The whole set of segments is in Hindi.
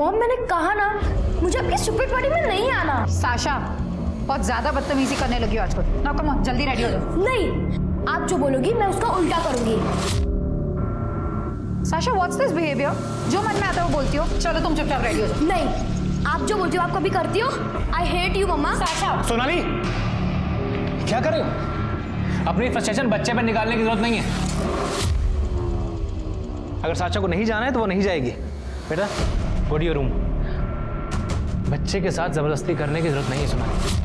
मॉम मैंने कहा ना, मुझे आपकी स्टूपिड पार्टी में नहीं आना। साशा बहुत ज्यादा बदतमीजी करने लगी हो आजकल। ना कम ऑन, जल्दी रेडी हो जाओ। नहीं, आप जो बोलोगी मैं उसका उल्टा करूंगी। Sasha what's this behaviour? जो मन में आता है वो बोलती हो। चलो तुम चुपचाप रेडी हो जाओ। नहीं, आप जो बोलती हो आप कभी करती हो। आई हेट यू मम्मा। साशा सोनाली क्या कर रहे हो? अपनी फ्रस्ट्रेशन बच्चे पर निकालने की जरूरत नहीं है। अगर साशा को नहीं जाना है तो वो नहीं जाएगी। बेटा गो टू योर रूम। बच्चे के साथ जबरदस्ती करने की जरूरत नहीं है सोनाली।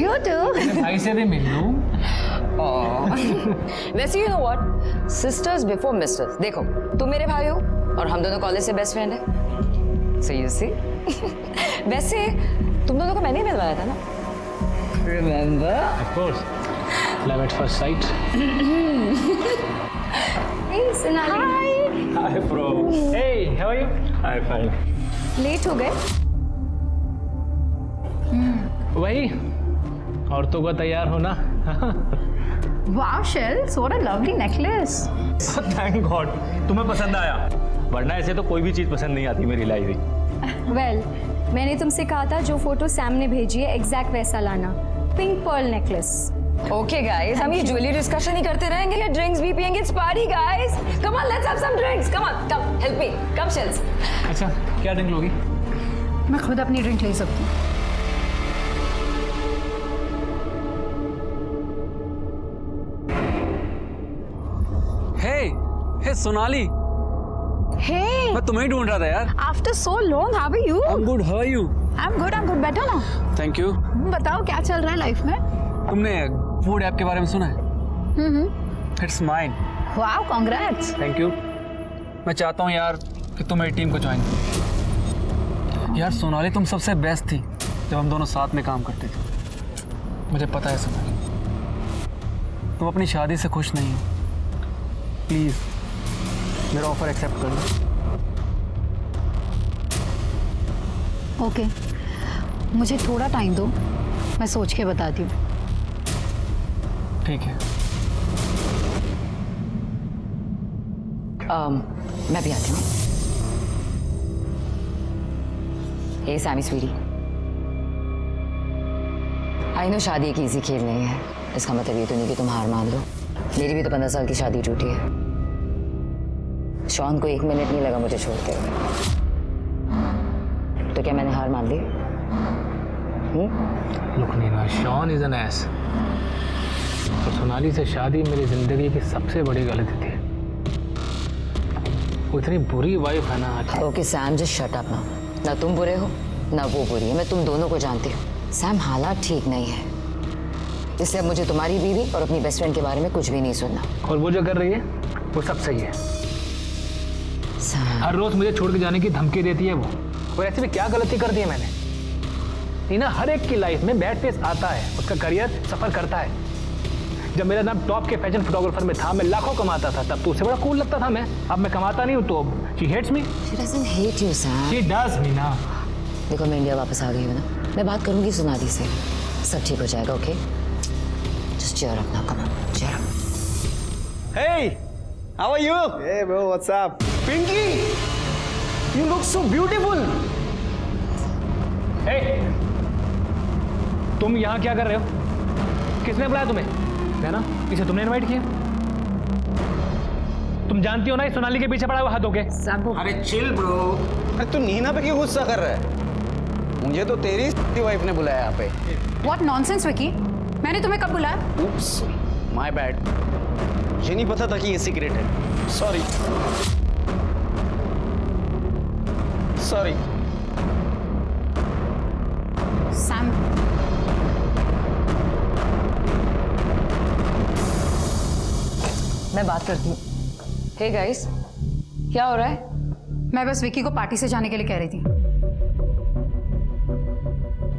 You too. भाई से भी मिल लूं। वैसे you know what, sisters before misters. देखो तुम मेरे भाई हो और हम दोनों कॉलेज से बेस्ट फ्रेंड है। सो यू सी वैसे तुम दोनों को मैंने ही मिलवाया था ना, remember? Of course. Love at first sight. Hey Sonali। Hi bro. Hey, how are you? Hi, fine. Late हो गए? वही औरतों का तैयार होना। Wow, Shells, what a lovely necklace. Thank God तुम्हें पसंद आया, वरना ऐसे तो कोई भी चीज पसंद नहीं आती मेरी लाइफ में। वेल, मैंने तुमसे कहा था जो फोटो सैम ने भेजी है एग्जैक्ट वैसा लाना। Pink pearl necklace. Okay guys, हम ये ज्वेलरी डिस्कशन ही करते रहेंगे या ड्रिंक्स भी पियेंगे? It's party guys, come on let's have some drinks, come on, come help me, come shells. अच्छा क्या ड्रिंक लोगी? मैं खुद अपनी ड्रिंक ले सकती हूँ। हे सोनाली, Hey, मैं तुम्हें ही ढूंढ रहा था यार। after so long, how are you? I'm good, how are you? I'm good, better ना? Thank you. बताओ क्या चल रहा है लाइफ में? तुमने फूड ऐप के बारे में सुना है? It's mine. Wow, congrats. Thank you. मैं चाहता हूँ यार कि तुम मेरी टीम को ज्वाइन करो। यार सोनाली तुम सबसे बेस्ट थी जब हम दोनों साथ में काम करते थे। मुझे पता है सोनाली, तुम अपनी शादी से खुश नहीं हो। प्लीज मेरा ऑफर एक्सेप्ट कर लो। ओके, मुझे थोड़ा टाइम दो, मैं सोच के बताती हूँ। ठीक है। मैं भी आती हूँ। हे सैमी स्वीटी, आई नो शादी एक इजी खेल नहीं है। इसका मतलब ये तो नहीं कि तुम हार मान लो। मेरी भी तो 15 साल की शादी टूटी है। शॉन को 1 मिनट नहीं लगा मुझे छोड़ते हुए। तो क्या मैंने हार मान ली? Look Neena, Shawn is an ass. तो सोनाली से शादी मेरी जिंदगी की सबसे बड़ी गलती थी। वो इतनी बुरी वाइफ है ना आज। Okay Sam, just shut up ना। ना तुम बुरे हो ना वो बुरी है, मैं तुम दोनों को जानती हूँ। सैम हालात ठीक नहीं है, इसलिए अब मुझे तुम्हारी बीवी और अपनी बेस्ट फ्रेंड के बारे में कुछ भी नहीं सुनना। और वो जो कर रही है वो सब सही है। सैम, हर रोज मुझे छोड़ के जाने की धमकी देती है वो। और ऐसे में क्या गलती कर दी है मैंने? नीना, हर एक की लाइफ में बैड फेस आता है, उसका करियर सफर करता है। जब मेरा नाम टॉप के फैशन फोटोग्राफर में था, मैं लाखों कमाता था, तब तो उससे बड़ा कूल लगता था मैं। अब मैं कमाता नहीं हूँ तो she hates me. she doesn't hate you, Sam. She does Neena. देखो मैं इंडिया वापस आ गई हूँ ना, मैं बात करूंगी सोनाली से, सब ठीक हो जाएगा। Okay, just cheer up now, come on, cheer up. Hey, how are you? Hey bro, what's up? Pinky, you look so beautiful. हे, तुम यहाँ क्या कर रहे हो? किसने बुलाया तुम्हें? है ना, इसे तुमने इनवाइट किया। तुम जानती हो ना इस सोनाली के पीछे पड़ा हुआ हाथ होके। अरे चिल ब्रो। अरे तू नीना पे क्यों गुस्सा कर रहा है? मुझे तो तेरी वाइफ ने बुलाया यहाँ पे। What nonsense, Vicky? मैंने तुम्हें कब बुलाया? Oops, my bad. मुझे नहीं पता था कि ये सीक्रेट है। Sorry. सॉरी। सैम, मैं बात करती हूँ। हे गाइस, क्या हो रहा है? मैं बस विकी को पार्टी से जाने के लिए कह रही थी।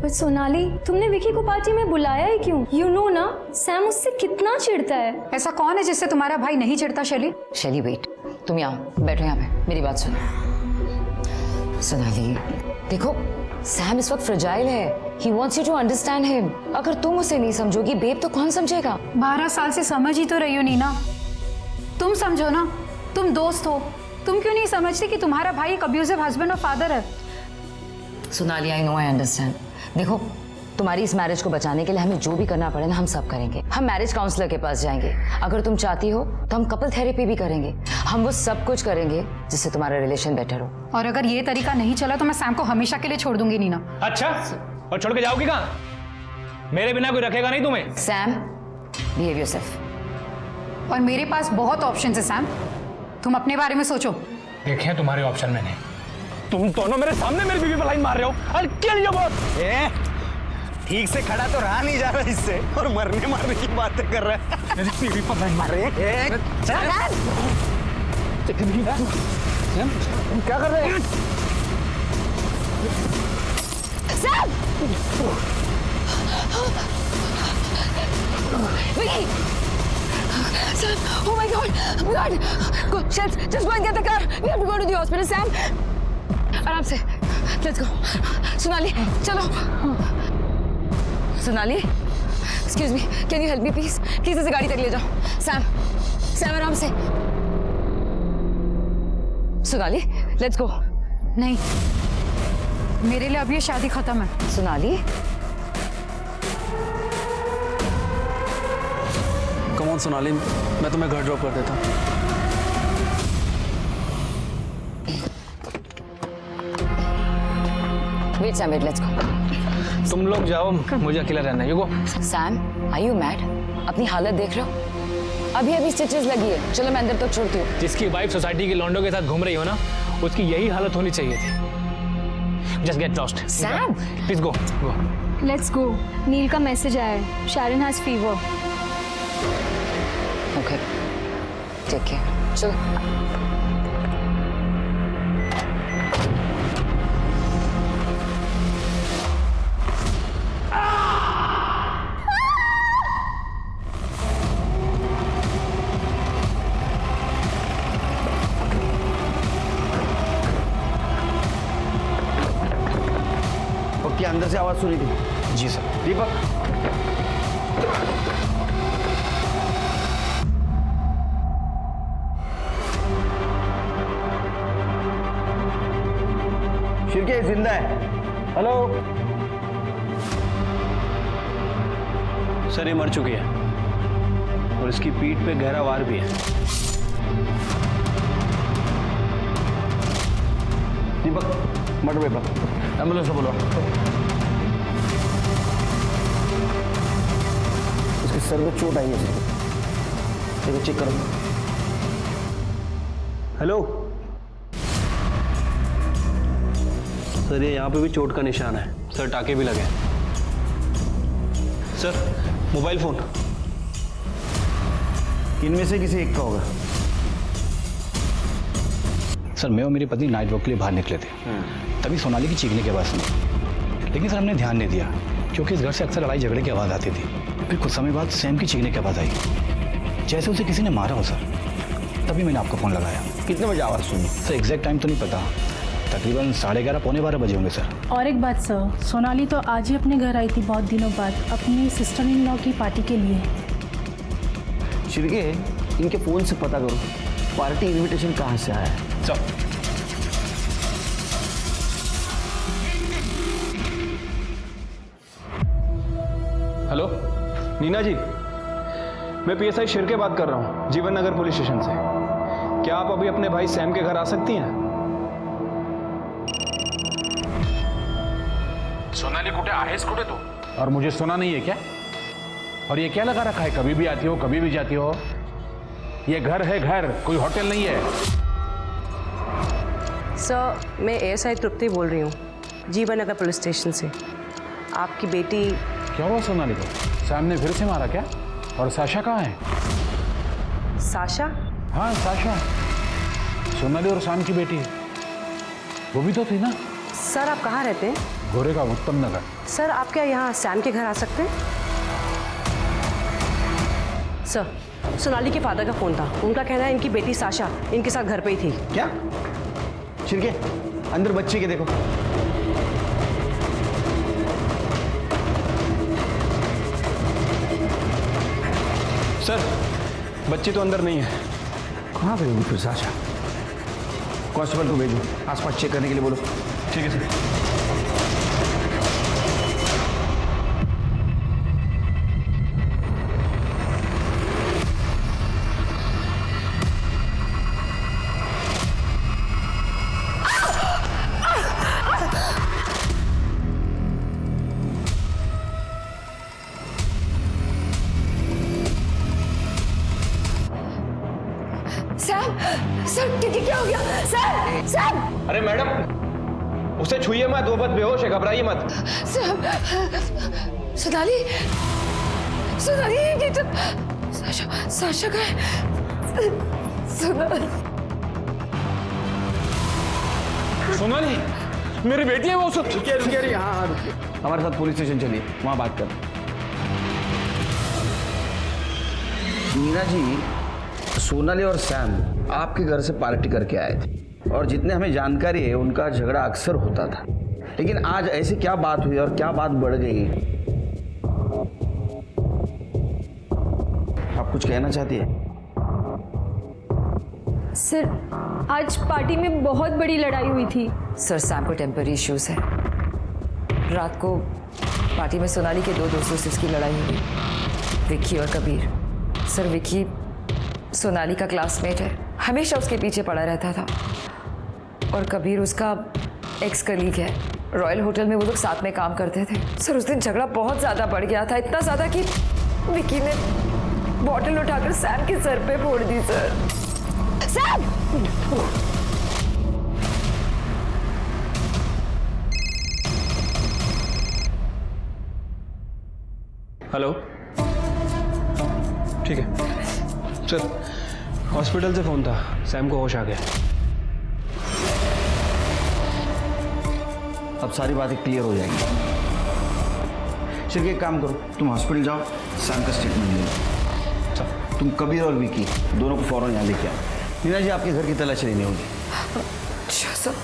पर सोनाली, तुमने विकी को पार्टी में बुलाया ही क्यों? यू नो ना, सैम उससे कितना चिढ़ता है। ऐसा कौन है जिससे तुम्हारा भाई नहीं चिढ़ता शैली? शैली वेट, तुम यहाँ बैठो, यहाँ पे मेरी बात सुनो। सोनाली देखो, सैम इस वक्त फ्रजाइल है। He wants you to understand him. अगर तुम उसे नहीं समझोगी बेब तो कौन समझेगा? 12 साल से समझ ही तो रही हो नीना। तुम समझो ना, तुम दोस्त हो। तुम क्यों नहीं समझती कि तुम्हारा भाई एक अब्यूजिव हस्बैंड और फादर है? Sonali, I know, I understand. देखो, तुम्हारी इस मैरिज को बचाने के लिए हमें जो भी करना पड़े ना, हम सब करेंगे। हम मैरिज काउंसलर के पास जाएंगे। अगर तुम चाहती हो तो हम कपल थेरेपी भी करेंगे। हम वो सब कुछ करेंगे जिससे तुम्हारा रिलेशन बेटर हो। और अगर ये तरीका नहीं चला तो मैं सैम को हमेशा के लिए छोड़ दूंगी नीना। अच्छा, और छोड़ के जाओगी कहाँ? मेरे बिना कोई रखेगा नहीं तुम्हें। Sam, behave yourself. और मेरे पास बहुत ऑप्शन है सैम, तुम अपने बारे में सोचो। देखे तुम्हारे ऑप्शन मैंने। तुम दोनों मेरे सामने मेरी बीवी पर लाइन मार रहे हो। I'll kill you both। ठीक से खड़ा तो रहा नहीं जा रहा इससे, और मरने मारने की बातें कर रहा है। मेरी बीवी पर लाइन मार रहे हैं। क्या कर रहे हैं? Vicky! Sam! Oh my God! God! Go, Shelf, just go and get the car. We have to go to the hospital, Sam. आराम से. Let's go. सोनाली, चलो. Sonali, excuse me. Can you help me, please? Please इसे गाड़ी तक ले जाओ. Sam, Sam आराम से. Sonali, let's go. नहीं, मेरे लिए अब ये शादी खत्म है। सोनाली, कम ऑन सोनाली, मैं तुम्हें घर ड्रॉप कर देता हूँ। wait Sam, wait, let's go. तुम लोग जाओ, मुझे अकेला रहना है। You go. Sam, are you mad? अपनी हालत देख रहे हो? अभी स्टिचेस लगी है। चलो मैं अंदर तक छोड़ती हूँ। जिसकी वाइफ सोसाइटी के लॉन्डो के साथ घूम रही हो ना, उसकी यही हालत होनी चाहिए थी। Just get lost. Sam! Please go. Go. Let's go. Neil का मैसेज आया है, Sharon has fever. Okay. Take care. चलो। ओके, अंदर से आवाज सुनी थी। जी सर। दीपक, शिरके जिंदा है। हेलो सर, ये मर चुकी है और इसकी पीठ पे गहरा वार भी है। दीपक, मर्डर पेपर, एम्बुलेंस को बोलो। इसके सर में चोट आई है। देखो, चेक करो। हेलो सर, ये यहाँ पे भी चोट का निशान है सर, टाके भी लगे हैं। सर, मोबाइल फोन इनमें से किसी एक का होगा। सर, मैं और मेरी पत्नी नाइट वॉक के लिए बाहर निकले थे, तभी सोनाली की चीखने की आवाज़ सुनी। लेकिन सर हमने ध्यान नहीं दिया क्योंकि इस घर से अक्सर लड़ाई झगड़े की आवाज़ आती थी। फिर कुछ समय बाद सैम की चीखने की आवाज़ आई, जैसे उसे किसी ने मारा हो सर। तभी मैंने आपको फ़ोन लगाया। कितने बजे आवाज़ सुनी? सर एग्जैक्ट टाइम तो नहीं पता, तकरीबन 11:30 पौने 12 बजे होंगे सर। और एक बात सर, सोनाली तो आज ही अपने घर आई थी बहुत दिनों बाद, अपनी सिस्टर इन लॉ की पार्टी के लिए। शिरके, इनके फ़ोन से पता करो पार्टी इनविटेशन कहाँ से आया है। चल। हेलो नीना जी, मैं पीएसआई शिरके बात कर रहा हूँ, जीवन नगर पुलिस स्टेशन से। क्या आप अभी अपने भाई सैम के घर आ सकती हैं? सोनाली कुठे आहेस कुठे तू? और मुझे सुना नहीं है क्या? और ये क्या लगा रखा है, कभी भी आती हो कभी भी जाती हो? ये घर है घर, कोई होटल नहीं है। सर, मैं एएसआई तृप्ति बोल रही हूँ, जीवन नगर पुलिस स्टेशन से। आपकी बेटी। क्या हुआ सोनाली को? सैम ने फिर से मारा क्या? और साशा कहाँ है? साशा? हाँ साशा, सोनाली और सैम की बेटी है। वो भी तो थी ना? सर, आप कहाँ रहते हैं? गोरेगांव, उत्तम नगर। सर, आप क्या यहाँ सैम के घर आ सकते हैं? सर, सोनाली के फादर का फ़ोन था। उनका कहना है इनकी बेटी साशा इनके साथ घर पे ही थी। क्या? छिड़के अंदर बच्चे के देखो। सर, बच्ची तो अंदर नहीं है। कहाँ पे होगी फिर साशा? कांस्टेबल को भेजो, आसपास चेक करने के लिए बोलो। ठीक है सर। सर, क्या हो गया? सर! अरे मैडम, उसे छुइए मत, वो बहुत बेहोश है, घबराइए मत। सोनाली, ये तो साशा का है। सोनाली, मेरी बेटी है वो। रुकिए, हाँ रुकिए। हमारे साथ पुलिस स्टेशन चलिए, वहाँ बात कर। मीना जी, सोनाली और सैम आपके घर से पार्टी करके आए थे और जितने हमें जानकारी है उनका झगड़ा अक्सर होता था, लेकिन आज ऐसी क्या बात हुई और क्या बात बढ़ गई? आप कुछ कहना चाहती है? सर, आज पार्टी में बहुत बड़ी लड़ाई हुई थी। सर, सैम को टेम्पररी इश्यूज है। रात को पार्टी में सोनाली के 2 दोस्तों से उसकी लड़ाई हुई, विक्की और कबीर। सर, विक्की सोनाली का क्लासमेट है, हमेशा उसके पीछे पड़ा रहता था। और कबीर उसका एक्स कलीग है, रॉयल होटल में वो लोग साथ में काम करते थे। सर, उस दिन झगड़ा बहुत ज़्यादा बढ़ गया था, इतना ज़्यादा कि विक्की ने बॉटल उठाकर सैम के सर पे फोड़ दी। Sir, Sam! हेलो, ठीक है सर, हॉस्पिटल से फोन था, सैम को होश आ गया। अब सारी बातें क्लियर हो जाएंगी। चलिए एक काम करो, तुम हॉस्पिटल जाओ, सैम का स्टेटमेंट लो। तुम कबीर और विकी दोनों को फौरन यहाँ लेके आओ। मीना जी, आपके घर की तलाशी लेनी होगी। अच्छा सर।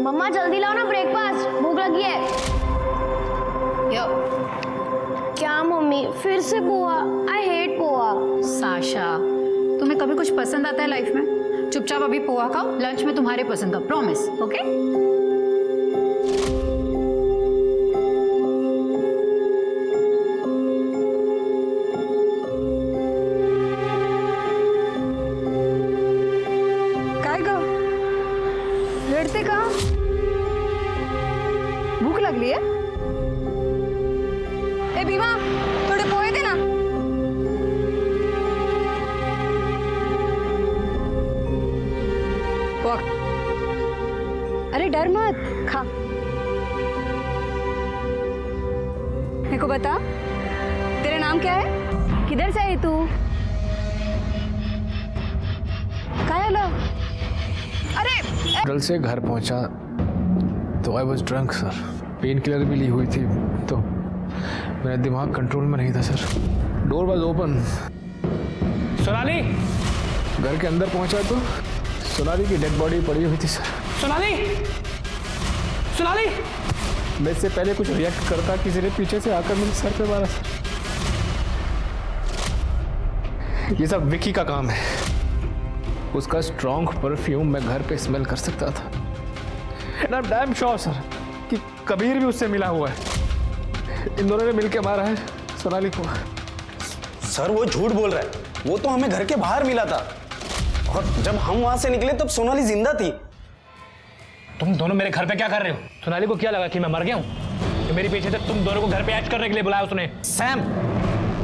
मम्मा जल्दी लाओ ना ब्रेकफास्ट, भूख लगी है। क्या मम्मी, फिर से poha? I hate poha. Sasha, तुम्हें कभी कुछ पसंद आता है लाइफ में? चुपचाप अभी पोहा खाओ, लंच में तुम्हारे पसंद का, प्रॉमिस। ओके? काय ग, रडते का? भूक लागली आहे? ए भीमा, थोडे पोहे दे ना। अरे डर मत, खा। मेरे को बता, तेरा नाम क्या है? किधर से आई तू? काय आलं? अरे कल से घर पहुंचा तो I was drunk sir, pain killer भी ली हुई थी, तो मेरा दिमाग कंट्रोल में नहीं था sir. Door was open. Sonali! घर के अंदर पहुंचा तो सोनाली की डेड बॉडी पड़ी हुई थी सर। सोनाली! सोनाली! मैं इससे पहले कुछ रिएक्ट करता, किसी ने पीछे से आकर मेरे सर पे मारा सर। ये सब विकी का काम है। उसका स्ट्रॉन्ग परफ्यूम मैं घर पे स्मेल कर सकता था। And I am damn sure sir कि कबीर भी उससे मिला हुआ है। इन दोनों ने मिलकर मारा है सोनाली को। सर वो झूठ बोल रहा है, वो तो हमें घर के बाहर मिला था और जब हम वहां से निकले तब सोनाली जिंदा थी। तुम दोनों मेरे घर पे क्या कर रहे हो? सोनाली को क्या लगा कि मैं मर गया हूँ? मेरे पीछे से तुम दोनों को घर पे ऐश करने के लिए बुलाया उसने। सैम,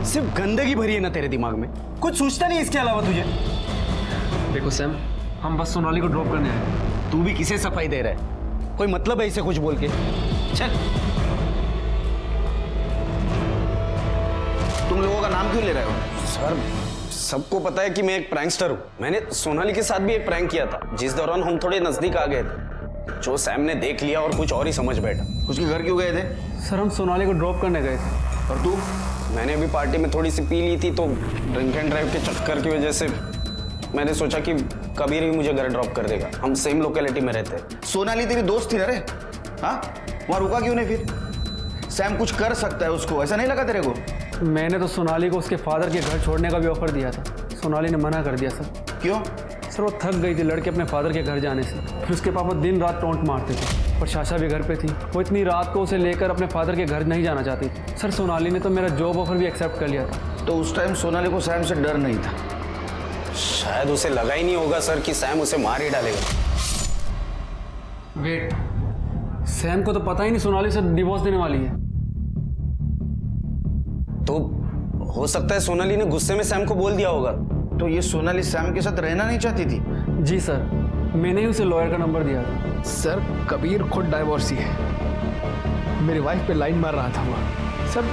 सिर्फ गंदगी भरी है ना तेरे दिमाग में, कुछ सोचता नहीं इसके अलावा तुझे? देखो सैम, हम बस सोनाली को ड्रॉप करने आए। तू भी किसे सफाई दे रहा है? कोई मतलब है इसे कुछ बोल के? चल। तुम लोगों का नाम क्यों ले रहे हो? सर, सबको पता है कि मैं एक प्रैंकस्टर हूँ। मैंने सोनाली के साथ भी एक प्रैंक किया था, जिस दौरान हम थोड़े नजदीक आ गए थे। जो सैम ने देख लिया और कुछ और ही समझ बैठा। उसके घर क्यों गए थे? सर हम सोनाली को ड्रॉप करने गए थे। और तू? मैंने अभी पार्टी में थोड़ी सी पी ली थी, तो ड्रिंक एंड ड्राइव के चक्कर की वजह से मैंने सोचा कि कबीर ही मुझे घर ड्रॉप कर देगा। हम सेम लोकेलिटी में रहते हैं। सोनाली तेरी दोस्त थी ना रे? हाँ, वहाँ रुका क्यों नहीं फिर? सैम कुछ कर सकता है उसको, ऐसा नहीं लगा तेरे को? मैंने तो सोनाली को उसके फादर के घर छोड़ने का भी ऑफर दिया था। सोनाली ने मना कर दिया सर। क्यों? सर वो थक गई थी लड़के अपने फादर के घर जाने से। फिर उसके पापा दिन रात टोंट मारते थे और शाशा भी घर पे थी। वो इतनी रात को उसे लेकर अपने फादर के घर नहीं जाना चाहती थी। सर सोनाली ने तो मेरा जॉब ऑफर भी एक्सेप्ट कर लिया था। तो उस टाइम सोनाली को सैम से डर नहीं था? शायद उसे लगा ही नहीं होगा सर कि सैम उसे मार ही डालेगा। वेट, सैम को तो पता ही नहीं सोनाली से डिवोर्स देने वाली है। तो हो सकता है सोनाली ने गुस्से में सैम को बोल दिया होगा। तो ये सोनाली सैम के साथ रहना नहीं चाहती थी? जी सर, मैंने ही उसे लॉयर का नंबर दिया था। सर कबीर खुद डाइवोर्सी है। मेरी वाइफ पे लाइन मार रहा था वो। सर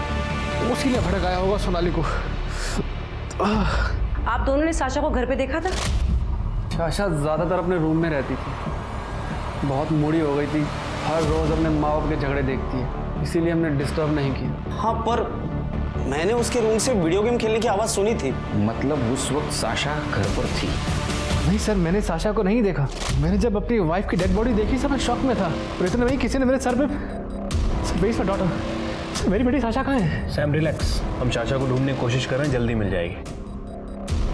उसी ने भड़काया होगा सोनाली को। आप दोनों ने साशा को घर पे देखा था? शाशा ज़्यादातर अपने रूम में रहती थी। बहुत मूडी हो गई थी, हर रोज़ अपने माँ बाप के झगड़े देखती है, इसीलिए हमने डिस्टर्ब नहीं किया। हाँ, पर मैंने उसके रूम से वीडियो गेम खेलने की आवाज़ सुनी थी। मतलब उस वक्त साशा घर पर थी? नहीं सर, मैंने साशा को नहीं देखा। मैंने जब अपनी वाइफ की डेड बॉडी देखी सर मैं शॉक में था। और इतने में किसी ने मेरे सर पे डॉटर, मेरी बेटी साशा कहाँ है? सैम रिलैक्स, हम चाचा को ढूंढने की कोशिश कर रहे हैं, जल्दी मिल जाएगी।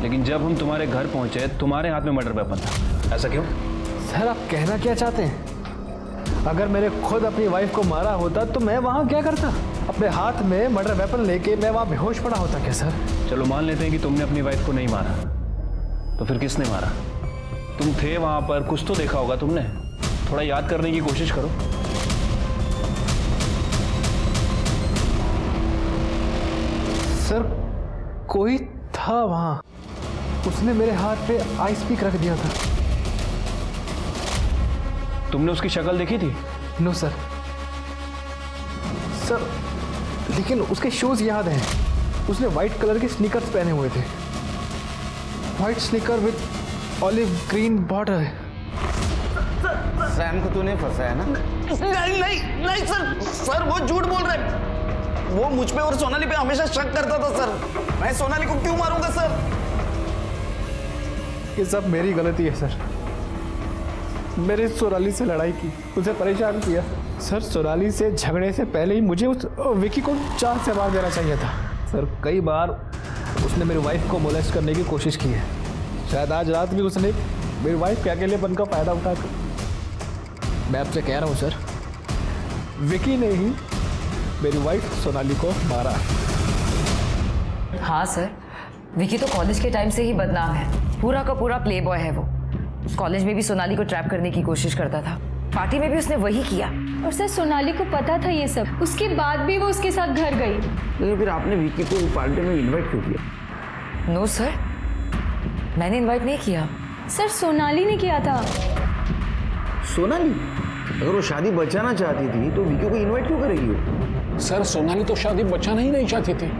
लेकिन जब हम तुम्हारे घर पहुंचे तुम्हारे हाथ में मर्डर वेपन था, ऐसा क्यों? सर आप कहना क्या चाहते हैं? अगर मैंने खुद अपनी वाइफ को मारा होता तो मैं वहाँ क्या करता? अपने हाथ में मर्डर वेपन लेके मैं वहाँ बेहोश पड़ा होता क्या सर? चलो मान लेते हैं कि तुमने अपनी वाइफ को नहीं मारा, तो फिर किसने मारा? तुम थे वहां पर, कुछ तो देखा होगा तुमने। थोड़ा याद करने की कोशिश करो। सर कोई था वहां, उसने मेरे हाथ पे आइस पिक रख दिया था। तुमने उसकी शक्ल देखी थी? No sir. सर लेकिन उसके शूज याद हैं। उसने व्हाइट कलर के स्नीकर्स पहने हुए थे, white sneaker with olive green border. Sam को तूने फंसाया ना? नहीं सर वो झूठ बोल रहा है। वो मुझ पे और सोनाली पे हमेशा शक करता था सर। मैं सोनाली को क्यों मारूंगा सर? ये सब मेरी गलती है सर। मैंने सोनाली से लड़ाई की, उसे परेशान किया। सर सोनाली से झगड़े से पहले ही मुझे उस विकी को चार से मार देना चाहिए था। सर कई बार उसने मेरी वाइफ को मोलेस्ट करने की कोशिश की है। शायद आज रात भी उसने मेरी वाइफ के अकेलेपन का फायदा उठाकर। मैं आपसे कह रहा हूँ सर, विकी ने ही मेरी वाइफ सोनाली को मारा। हाँ सर, विकी तो कॉलेज के टाइम से ही बदनाम है। पूरा का पूरा प्ले बॉय है वो। कॉलेज में भी सोनाली को ट्रैप करने की कोशिश करता था, पार्टी में भी उसने वही किया। और सर सोनाली को पता था ये सब, उसके बाद भी वो उसके साथ घर गई। तो फिर आपने विकी को पार्टी में इन्वाइट क्यों किया? नो सर, मैंने इन्वाइट नहीं किया। सर सोनाली ने किया था। सोनाली? अगर वो शादी बचाना चाहती थी तो विकी को इन्वाइट क्यों करेगी वो? सर सोनाली तो शादी बचाना ही नहीं चाहती थी,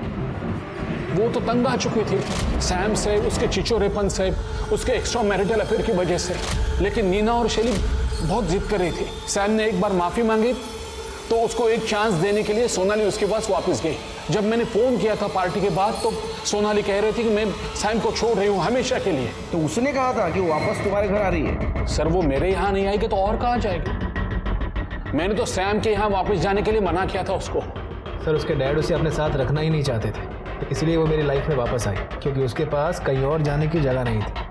वो तो तंग आ चुकी थी सैम से, उसके चिचोरेपन से, उसके एक्स्ट्रा मैरिटल अफेयर की वजह से। लेकिन नीना और शैली बहुत जिद कर रही थी। सैम ने एक बार माफी मांगी तो उसको एक चांस देने के लिए सोनाली उसके पास वापस गई। जब मैंने फोन किया था पार्टी के बाद तो सोनाली कह रही थी कि मैं सैम को छोड़ रही हूँ हमेशा के लिए। तो उसने कहा था कि वापस तुम्हारे घर आ रही है। सर वो मेरे यहाँ नहीं आएगी तो और कहाँ जाएगी? मैंने तो सैम के यहाँ वापस जाने के लिए मना किया था उसको। सर उसके डैड उसे अपने साथ रखना ही नहीं चाहते थे, इसलिए वो मेरी लाइफ में वापस आई, क्योंकि उसके पास कहीं और जाने की जगह नहीं थी।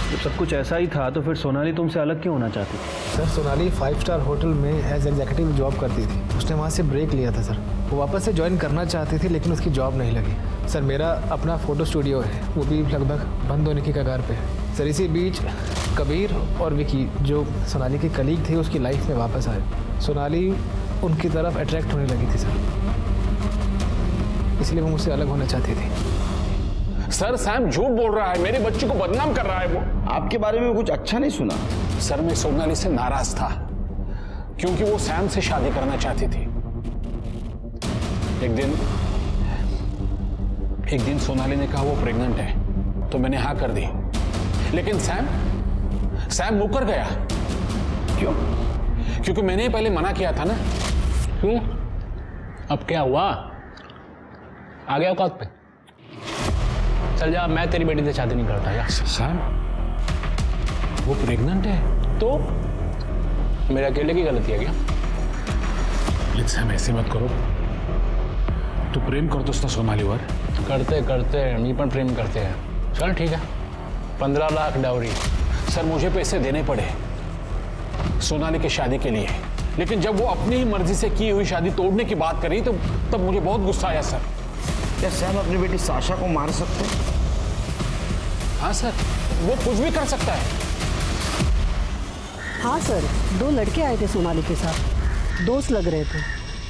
जब सब कुछ ऐसा ही था तो फिर सोनाली तुमसे अलग क्यों होना चाहती थी? सर सोनाली 5 स्टार होटल में एज एग्जीक्यूटिव जॉब करती थी। उसने वहाँ से ब्रेक लिया था सर। वो वापस से ज्वाइन करना चाहती थी लेकिन उसकी जॉब नहीं लगी। सर मेरा अपना फ़ोटो स्टूडियो है, वो भी लगभग बंद होने की कगार पे है। सर इसी बीच कबीर और विकी जो सोनाली के कलीग थे उसकी लाइफ में वापस आए। सोनाली उनकी तरफ अट्रैक्ट होने लगी थी सर, इसलिए वो मुझसे अलग होना चाहती थी। सर सैम झूठ बोल रहा है, मेरे बच्चे को बदनाम कर रहा है वो। आपके बारे में कुछ अच्छा नहीं सुना। सर मैं सोनाली से नाराज था क्योंकि वो सैम से शादी करना चाहती थी। एक दिन सोनाली ने कहा वो प्रेग्नेंट है तो मैंने हाँ कर दी, लेकिन सैम मुकर गया। क्यों? क्योंकि मैंने पहले मना किया था ना। क्यों? अब क्या हुआ? आ गया औकात पे? चल जा, मैं तेरी बेटी से शादी नहीं करता यार। सैम वो प्रेग्नेंट है तो मेरे अकेले की गलती है क्या? लेकिन सैम ऐसे मत करो, तू प्रेम करतोस ना सोनालीवर? करते मी पण प्रेम करते हैं। चल ठीक है, 15 लाख डाउरी। सर मुझे पैसे देने पड़े सोनाली की शादी के लिए, लेकिन जब वो अपनी ही मर्जी से की हुई शादी तोड़ने की बात करी तो तब मुझे बहुत गुस्सा आया सर। क्या सैम अपनी बेटी साशा को मार सकते हैं? हाँ सर, वो कुछ भी कर सकता है। हाँ सर, 2 लड़के आए थे सोनाली के साथ, दोस्त लग रहे थे,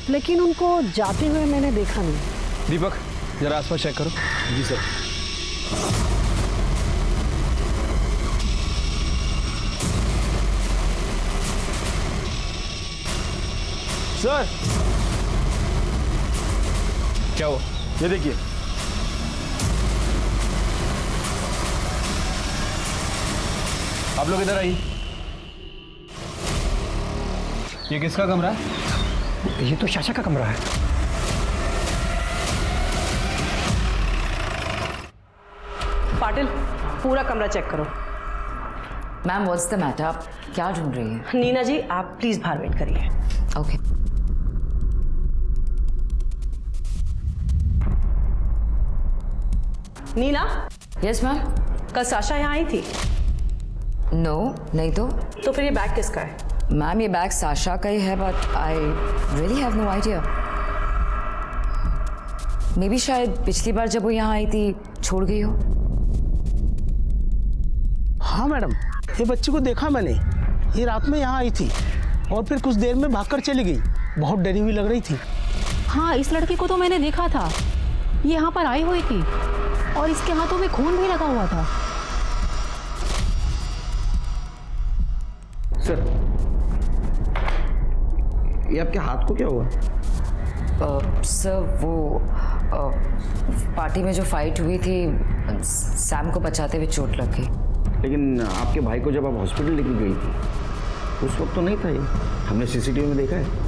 लेकिन उनको जाते हुए मैंने देखा नहीं। दीपक जरा आसपास चेक करो। जी सर। सर क्या हुआ? ये देखिए। आप लोग इधर आइए। ये किसका कमरा है? ये तो साशा का कमरा है। पाटिल पूरा कमरा चेक करो। Ma'am what's the matter? आप क्या ढूंढ रही हैं? नीना जी आप प्लीज बाहर वेट करिए। ओके। नीना। Yes ma'am. कल साशा यहाँ आई थी? नो नहीं तो फिर ये बैग किसका है? मैम ये बैग साशा का ही है, but I really have no idea. Maybe शायद पिछली बार जब वो यहाँ आई थी छोड़ गई हो। हाँ मैडम, ये बच्ची को देखा मैंने, ये रात में यहाँ आई थी और फिर कुछ देर में भागकर चली गई। बहुत डरी हुई लग रही थी। हाँ, इस लड़की को तो मैंने देखा था, ये यहाँ पर आई हुई थी और इसके हाथों में खून भी लगा हुआ था। सर ये आपके हाथ को क्या हुआ? सर वो पार्टी में जो फाइट हुई थी सैम को बचाते हुए चोट लग गई। लेकिन आपके भाई को जब आप हॉस्पिटल लेकर गई थी उस वक्त तो नहीं था ये, हमने सीसीटीवी में देखा है।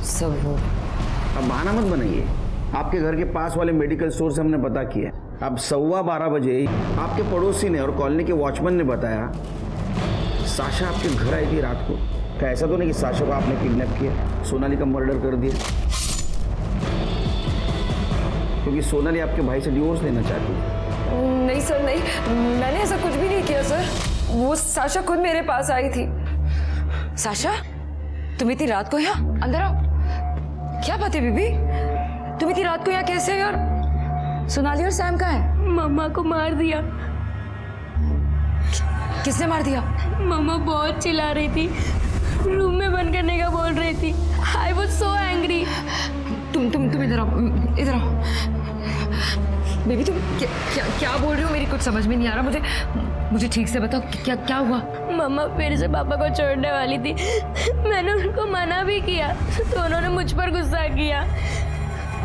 सर वो अब बहाना मत बनाइए। आपके घर के पास वाले मेडिकल स्टोर से हमने पता किया। अब 12:15 बजे आपके पड़ोसी ने और कॉलोनी के वॉचमैन ने बताया साशा आपके घर आई थी रात को। क्या ऐसा तो नहीं कि साशा को आपने किडनैप किया, सोनाली का मर्डर कर दिया? क्योंकि सोनाली आपके भाई से डिवोर्स लेना चाहती है। नहीं सर नहीं, मैंने ऐसा कुछ भी नहीं किया सर। वो साशा खुद मेरे पास आई थी। साशा तुम इतनी रात को यहाँ? अंदर आओ। क्या बात है बीबी, तुम इतनी रात को यहाँ कैसे? और सोनाली और सैम कहाँ है? मम्मा को मार दिया। किसने मार दिया? मम्मा बहुत चिल्ला रही थी, रूम में बंद करने का बोल रही थी। I was so angry. तुम इधर आओ, इधर आओ। बेबी तुम क्या बोल रही हो? मेरी कुछ समझ में नहीं आ रहा। मुझे ठीक से बताओ क्या हुआ? मम्मा फिर से पापा को छोड़ने वाली थी। मैंने उनको मना भी किया तो उन्होंने मुझ पर गुस्सा किया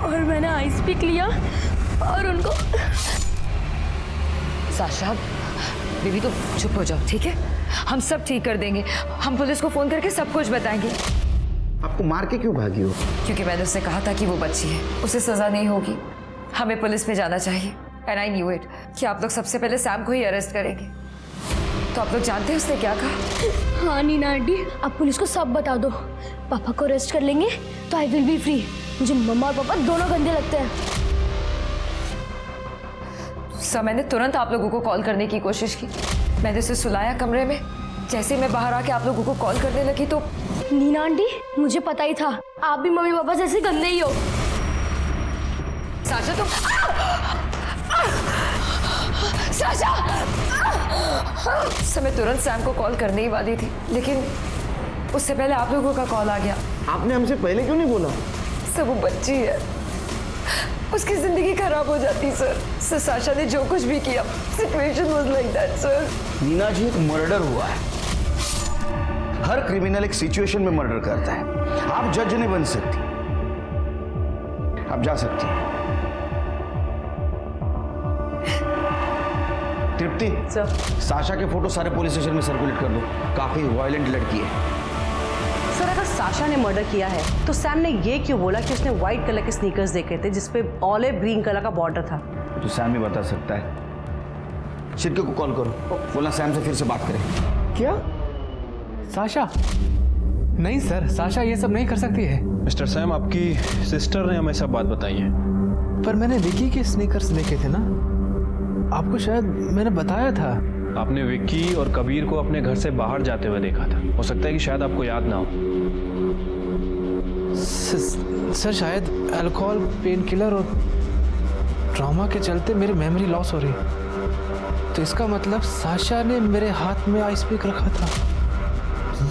और मैंने आइस पिक लिया और उनको। साशा बेबी तो चुप हो जाओ, ठीक है? हम सब ठीक कर देंगे। हम पुलिस को फोन करके सब कुछ बताएंगे। आपको मार के क्यों भागी हो? क्योंकि मैंने उससे कहा था कि वो बच्ची है, उसे सजा नहीं होगी, हमें पुलिस में जाना चाहिए। एंड आई न्यू इट कि आप लोग सबसे पहले सैम को ही अरेस्ट करेंगे। तो आप लोग जानते हैं उसने क्या कहा? हाँ नीना आंटी, आप पुलिस को सब बता दो। पापा को अरेस्ट कर लेंगे तो आई विल बी फ्री। मुझे मम्मा और पापा दोनों गंदे लगते हैं। सर मैंने तुरंत आप लोगों को कॉल करने की कोशिश की। मैंने उसे सुलाया कमरे में। जैसे ही मैं बाहर आके आप लोगों को कॉल करने लगी तो नीना आंटी, मुझे पता ही था आप भी मम्मी पापा जैसे गंदे ही हो। साशा तुम साशा! सर मैं तुरंत सैम को कॉल करने ही वाली थी, लेकिन उससे पहले आप लोगों का कॉल आ गया। आपने हमसे पहले क्यों नहीं बोला? सर वो बच्ची है, उसकी जिंदगी खराब हो जाती सर। साशा ने जो कुछ भी किया, situation was like that sir. Neena ji, एक मर्डर हुआ है। हर क्रिमिनल एक सिचुएशन में मर्डर करता है। आप जज नहीं बन सकती, आप जा सकती हैं। तृप्ति, साशा के फोटो सारे पुलिस स्टेशन में सर्कुलेट कर दो। काफी वायलेंट लड़की है। सर अगर साशा ने मर्डर किया है तो सैम ने ये क्यों बोला कि उसने व्हाइट कलर के स्नीकर्स देखे थे जिसपे ऑलिव ग्रीन कलर का बॉर्डर था? तो सैम ही बता सकता है। शिरके को कॉल करो, बोलना सैम से फिर से बात करें। क्या? साशा? नहीं सर, साशा ये सब नहीं कर सकती है। मिस्टर सैम, आपकी सिस्टर ने हमें सब बात बताई है। पर मैंने विकी के स्नीकर्स देखे थे ना, आपको शायद मैंने बताया था। आपने विक्की और कबीर को अपने घर से बाहर जाते हुए देखा था। हो सकता है कि शायद आपको याद ना हो। सर शायद अल्कोहल, पेन किलर और ट्रॉमा के चलते मेरी मेमोरी लॉस हो रही है। तो इसका मतलब साशा ने मेरे हाथ में आइस पिक रखा था।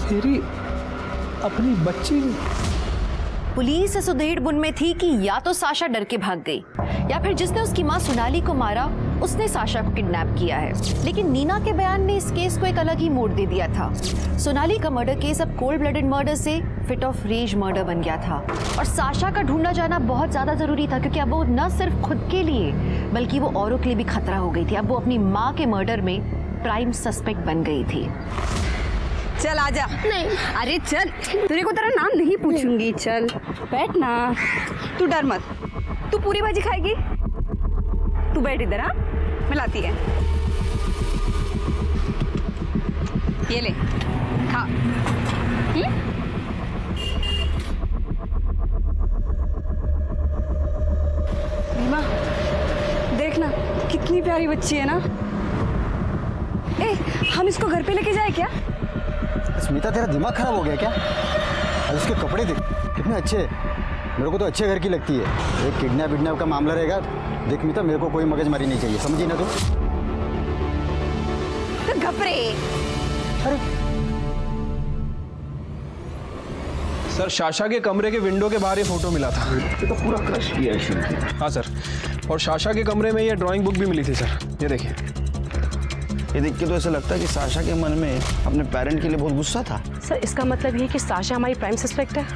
मेरी अपनी बच्ची। पुलिस इस उधेड़-बुन में थी कि या तो साशा डर के भाग गई या फिर जिसने उसकी मां सोनाली को मारा उसने साशा को किडनैप किया है। लेकिन नीना के बयान ने इस केस को एक अलग ही मोड़ दे दिया था। सोनाली का मर्डर केस अब कोल्ड ब्लडेड मर्डर से फिट ऑफ रेज मर्डर बन गया था और साशा का ढूंढा जाना बहुत ज्यादा जरूरी था, क्योंकि अब वो न सिर्फ खुद के लिए बल्कि वो औरों के लिए भी खतरा हो गई थी। अब वो अपनी माँ के मर्डर में प्राइम सस्पेक्ट बन गई थी। चल आजा। नहीं। अरे चल, तेरे को तेरा नाम नहीं पूछूंगी। चल बैठ ना, तू डर मत। तू पूरी भाजी खाएगी? तू बैठ इधर। हाँ, मैं लाती है। ये ले, खा। रीमा, देखना कितनी प्यारी बच्ची है ना। ए, हम इसको घर पे लेके जाए क्या? स्मिता, तेरा दिमाग खराब हो गया क्या? और उसके कपड़े देख कितने अच्छे हैं। मेरे को तो अच्छे घर की लगती है। एक किडनैप विडनैप का मामला रहेगा। देख मिता, मेरे को कोई मगजमारी नहीं चाहिए, समझी ना तू? तो घबरे। अरे सर, शाशा के कमरे के विंडो के बाहर ये फोटो मिला था। ये तो पूरा क्रश किया है शिरके। हाँ सर, और शाशा के कमरे में ये ड्राइंग बुक भी मिली थी सर। ये देखिए। ये देख के तो ऐसा लगता है कि साशा के मन में अपने पेरेंट के लिए बहुत गुस्सा था। सर इसका मतलब ये है कि साशा हमारी प्राइम सस्पेक्ट है?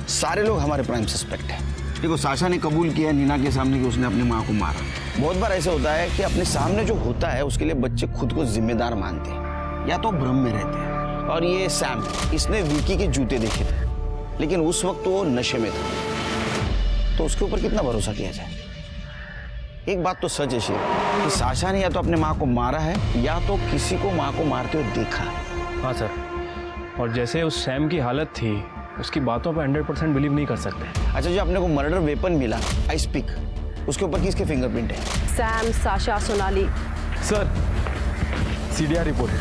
सारे लोग हमारे प्राइम सस्पेक्ट हैं। देखो, साशा ने कबूल किया नीना के सामने कि उसने अपनी माँ को मारा। बहुत बार ऐसा होता है कि अपने सामने जो होता है उसके लिए बच्चे खुद को जिम्मेदार मानते हैं या तो भ्रम में रहते हैं। और ये सैम, इसने विकी के जूते देखे थे, लेकिन उस वक्त वो नशे में था, तो उसके ऊपर कितना भरोसा किया जाए। एक बात तो सच है शेर कि साशा ने या तो अपने माँ को मारा है या तो किसी को माँ को मारते हुए देखा है। हाँ सर, और जैसे उस सैम की हालत थी, उसकी बातों पर 100% बिलीव नहीं कर सकते। अच्छा, जो अपने को मर्डर वेपन मिला, आइस पिक, उसके ऊपर किसके फिंगरप्रिंट है? Sam, Sasha, Sonali. Sir, CDR report.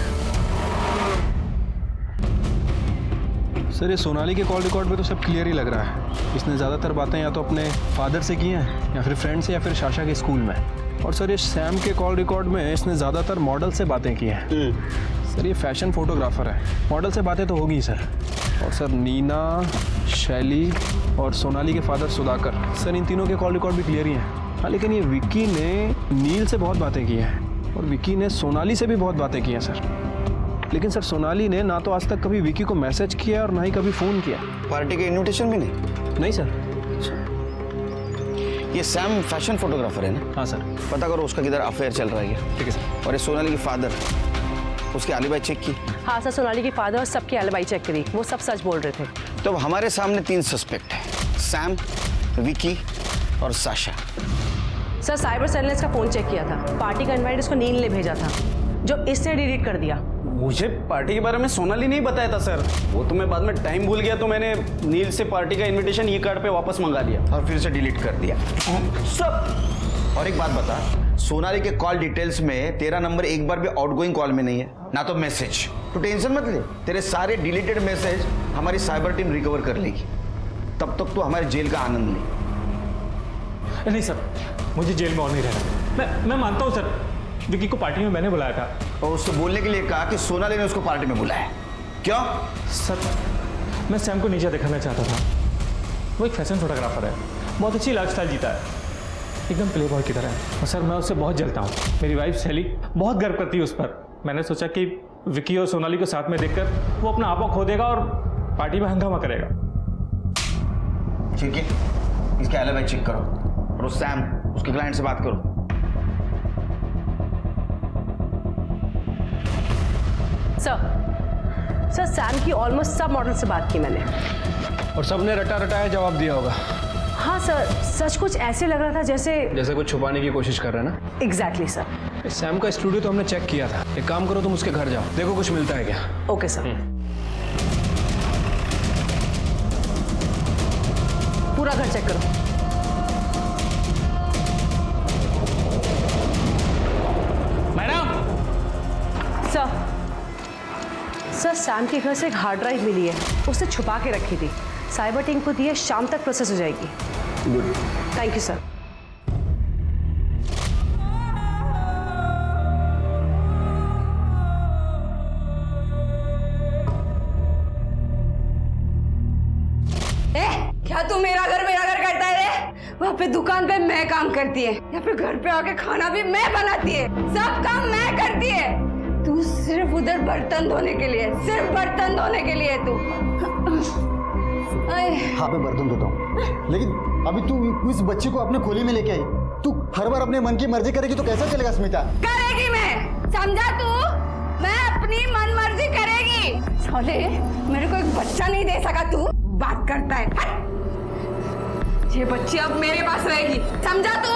Sir, ये सोनाली के कॉल रिकॉर्ड पे तो सब क्लियर ही लग रहा है। इसने ज़्यादातर बातें या तो अपने फादर से की हैं या फिर फ्रेंड से या फिर शाशा के स्कूल में। और सर, ये सैम के कॉल रिकॉर्ड में इसने ज़्यादातर मॉडल से बातें की हैं। सर, ये फैशन फोटोग्राफर है, मॉडल से बातें तो होगी सर। और सर, नीना, शैली और सोनाली के फादर सुधाकर, सर इन तीनों के कॉल रिकॉर्ड भी क्लियर ही हैं। हाँ, लेकिन ये विक्की ने नील से बहुत बातें की हैं और विक्की ने सोनाली से भी बहुत बातें की हैं सर। लेकिन सर, सोनाली ने ना तो आज तक कभी विक्की को मैसेज किया और ना ही कभी फ़ोन किया। पार्टी का इन्विटेशन भी नहीं? नहीं सर। ये सैम फैशन फोटोग्राफर है ना? हाँ सर। पता करो उसका किधर अफेयर चल रहा है। ठीक है सर। और ये सोनाली के फादर, उसकी एलिबाई चेक की? हाँ सर, सोनाली के फादर और सबकी एलिबाई चेक करी, वो सब सच बोल रहे थे। तो हमारे सामने 3 सस्पेक्ट हैं, सैम, विकी और साशा। सर साइबर सेल ने इसका फोन चेक किया था, पार्टी का इनवाइट इसको नील ने भेजा था, जो इसने डिलीट कर दिया। मुझे पार्टी के बारे में सोनाली नहीं बताया था सर, वो तो मैं बाद में टाइम भूल गया, तो मैंने नील से पार्टी का इनविटेशन ई कार्ड पे वापस मंगा लिया और फिर से डिलीट कर दिया सब। और एक बात बता, सोनाली के कॉल डिटेल्स में तेरा नंबर एक बार भी आउटगोइंग कॉल में नहीं है, ना तो मैसेज। तो टेंशन मत ले, तेरे सारे डिलीटेड मैसेज हमारी साइबर टीम रिकवर कर लेगी, तब तक तो हमारे जेल का आनंद ले। नहीं सर, मुझे जेल में और नहीं रहना। मैं मानता हूँ सर, विकी को पार्टी में मैंने बुलाया था और उससे बोलने के लिए कहा कि सोनाली ने उसको पार्टी में बुलाया। क्यों? सर मैं सैम को नीचे दिखाना चाहता था, वो एक फैशन फोटोग्राफर है, बहुत अच्छी लाइफस्टाइल जीता है, एकदम प्ले बॉय की तरह है। और सर मैं उससे बहुत जलता हूँ, मेरी वाइफ शैली बहुत गर्व करती है उस पर। मैंने सोचा कि विकी और सोनाली को साथ में देखकर वो अपना आपा खो देगा और पार्टी में हंगामा करेगा। ठीक है, इसका एलिबाई चेक करो और उस सैम, उसके क्लाइंट से बात करो। सर सैम की ऑलमोस्ट सब मॉडल से बात की मैंने, और सबने रटा रटाया जवाब दिया होगा। हाँ सर, सच कुछ ऐसे लग रहा था जैसे कुछ छुपाने की कोशिश कर रहे हैं ना। Exactly sir. सैम का स्टूडियो तो हमने चेक किया था, एक काम करो तुम उसके घर जाओ, देखो कुछ मिलता है क्या। Okay sir. पूरा घर चेक करो। मैडम। सर सैम के घर से एक हार्ड ड्राइव मिली है, उसने छुपा के रखी थी, साइबर टीम को दी है, शाम तक प्रोसेस हो जाएगी। Good, thank you sir. क्या तू मेरा घर करता है रे? वहाँ पे दुकान पे मैं काम करती है, या फिर घर पे आके खाना भी मैं बनाती है, सब काम मैं करती है। तू सिर्फ उधर बर्तन धोने के लिए, सिर्फ बर्तन धोने के लिए तू। हाँ मैं बर्तन धोता हूँ, लेकिन अभी तू इस बच्ची को अपने खोली में लेके आई, तू हर बार अपने मन की मर्जी करेगी तो कैसा चलेगा स्मिता? करेगी मैं, समझा तू? मैं अपनी मन मर्जी करेगी। साले मेरे को एक बच्चा नहीं दे सका, तू बात करता है। ये बच्ची अब मेरे पास रहेगी, समझा तू?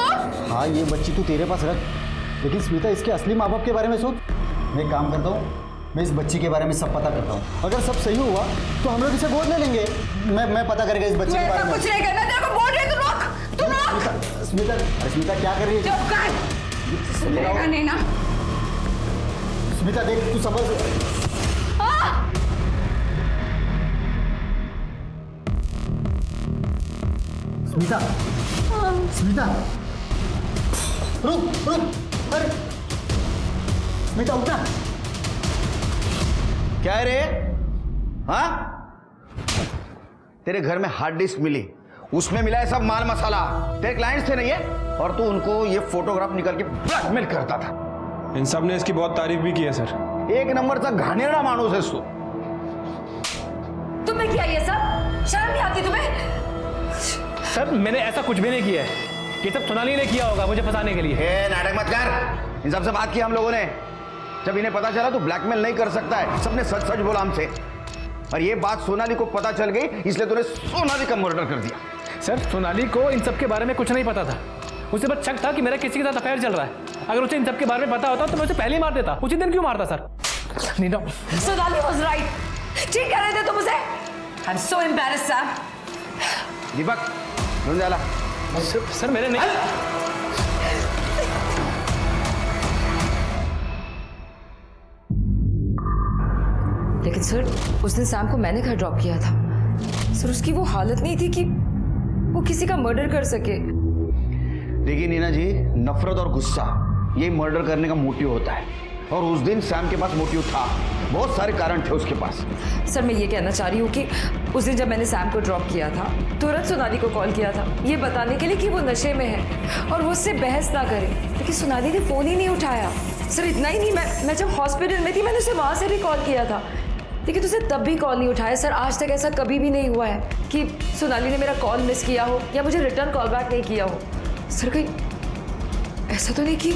हाँ ये बच्ची तू तेरे पास रख, लेकिन स्मिता इसके असली माँ बाप के बारे में सोच। मैं काम करता हूँ, मैं इस बच्ची के बारे में सब पता करता हूँ, अगर सब सही हुआ तो हम लोग इसे गोद ले लेंगे। मैं पता करेगा इस बच्ची के बारे में। कुछ नहीं करना, तेरे को बोल रही तू रोक, तू रोक। स्मिता क्या कर रही है? चुप कर, सुनेगा नहीं ना। स्मिता देख, तू समझ। स्मिता, स्मिता, रुक, अरे स्मिता उठना। क्या है रे? हाँ, तेरे घर में हार्ड डिस्क मिली, उसमें मिला है सब माल मसाला, तेरे क्लाइंट्स थे ना ये, और तू उनको ये फोटोग्राफ निकाल के ब्लैकमेल करता था। इन सब ने इसकी बहुत तारीफ भी की है सर। एक नंबर का घानेरड़ा मानुस है तू। तुम्हें क्या ये सब शर्म नहीं आती तुम्हें? सर मैंने ऐसा कुछ भी नहीं किया है, ये सब सोनाली ने किया होगा मुझे फंसाने के लिए। नाटक मत कर, इन सबसे बात की हम लोगों ने, जब इन्हें पता चला तो ब्लैकमेल नहीं कर सकता है, सबने सच सच बोला हमसे, और ये बात सोनाली को पता चल गई, इसलिए तूने सोनाली का मर्डर कर दिया। सर सोनाली को इन सब के बारे में कुछ नहीं पता था, उसे बस शक था कि मेरा किसी के साथ अफेयर चल रहा है। अगर उसे इन सब के बारे में पता होता तो मैं उसे पहले ही मार देता। उसी दिन क्यों मारता sir? Neena, Sonali was right, ठीक कह रहे थे तुम उसे। I am so embarrassed sir. Deepak ढूंढ जाला। सर मेरे नहीं। लेकिन सर उस दिन सैम को मैंने घर ड्रॉप किया था सर, उसकी वो हालत नहीं थी कि वो किसी का मर्डर कर सके। देखिए नीना जी, नफरत और गुस्सा ये मर्डर करने का मोटिव होता है, और उस दिन सैम के पास मोटिव था, बहुत सारे कारण थे उसके पास। सर मैं ये कहना चाह रही हूँ कि उस दिन जब मैंने सैम को ड्रॉप किया था, तुरंत सोनाली को कॉल किया था ये बताने के लिए कि वो नशे में है और वो उससे बहस ना करे, लेकिन सोनाली ने फ़ोन ही नहीं उठाया। सर इतना ही नहीं, मैं जब हॉस्पिटल में थी मैंने उसे वहाँ से भी कॉल किया था, लेकिन उसे तब भी कॉल नहीं उठाया। सर आज तक ऐसा कभी भी नहीं हुआ है कि सोनाली ने मेरा कॉल मिस किया हो या मुझे रिटर्न कॉल बैक नहीं किया हो। सर कहीं ऐसा तो नहीं कि